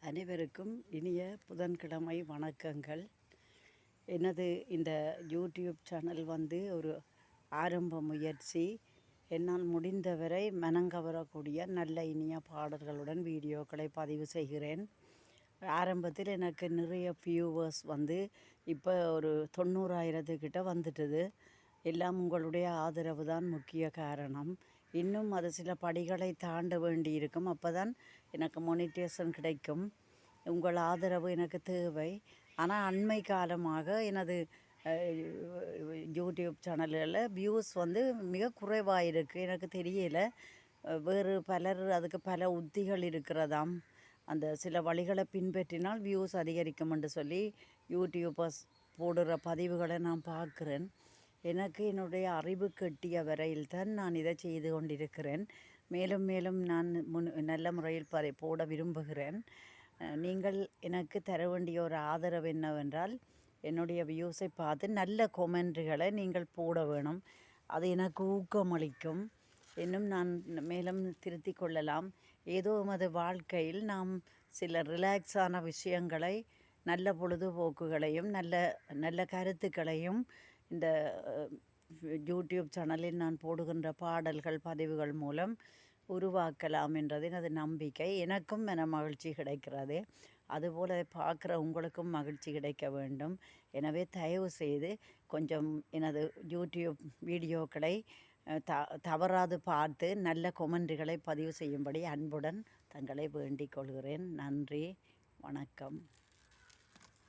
அனைவருக்கும் இனிய புதன்கிழமை வணக்கங்கள். எனது இந்த யூடியூப் சேனல் ஒரு ஆரம்ப முயற்சி. என்னால் முடிந்தவரை மனங்கவரக்கூடிய நல்ல இனிய பாடல்களுடன் வீடியோக்களை பதிவு செய்கிறேன். ஆரம்பத்தில் எனக்கு நிறைய வியூவர்ஸ் இப்போ ஒரு 90,000 கிட்ட வந்துட்டுது. எல்லாம் உங்களுடைய ஆதரவு தான் முக்கிய காரணம். இன்னும் அது சில படிகளை தாண்ட வேண்டி இருக்கும். அப்போ தான் எனக்கு மோனிட்டேஷன் கிடைக்கும். உங்கள் ஆதரவு எனக்கு தேவை. ஆனால் அண்மை காலமாக எனது யூடியூப் சேனல்களில் வியூஸ் மிக குறைவாக இருக்குது. எனக்கு தெரியலை, வேறு பலர் அதுக்கு பல உத்திகள் இருக்கிறதாம். அந்த சில வழிகளை பின்பற்றினால் வியூஸ் அதிகரிக்கும் என்று சொல்லி யூடியூபர்ஸ் போடுற பதிவுகளை நான் பார்க்குறேன். எனக்கு என்னுடைய அறிவு கெட்டிய வரையில் தான் நான் இதை செய்து கொண்டிருக்கிறேன். மேலும் மேலும் நான் நல்ல முறையில் போட விரும்புகிறேன். நீங்கள் எனக்கு தர வேண்டிய ஒரு ஆதரவு என்னவென்றால், என்னுடைய வியூஸை பார்த்து நல்ல கொமெண்ட்களை நீங்கள் போட வேணும். அது எனக்கு ஊக்கமளிக்கும். இன்னும் நான் மேலும் திருத்தி கொள்ளலாம். ஏதோ எமது வாழ்க்கையில் நாம் சில ரிலாக்ஸான விஷயங்களை, நல்ல பொழுதுபோக்குகளையும் நல்ல நல்ல கருத்துக்களையும் இந்த யூடியூப் சேனலில் நான் போடுகின்ற பாடல்கள் பதிவுகள் மூலம் உருவாக்கலாம் என்றது எனது நம்பிக்கை. எனக்கும் மன மகிழ்ச்சி கிடைக்கிறது. அதுபோல் பார்க்குற உங்களுக்கும் மகிழ்ச்சி கிடைக்க வேண்டும். எனவே தயவு செய்து கொஞ்சம் எனது யூடியூப் வீடியோக்களை தவறாது பார்த்து நல்ல கொமெண்ட்களை பதிவு செய்யும்படி அன்புடன் தங்களை வேண்டிக் கொள்கிறேன். நன்றி, வணக்கம்.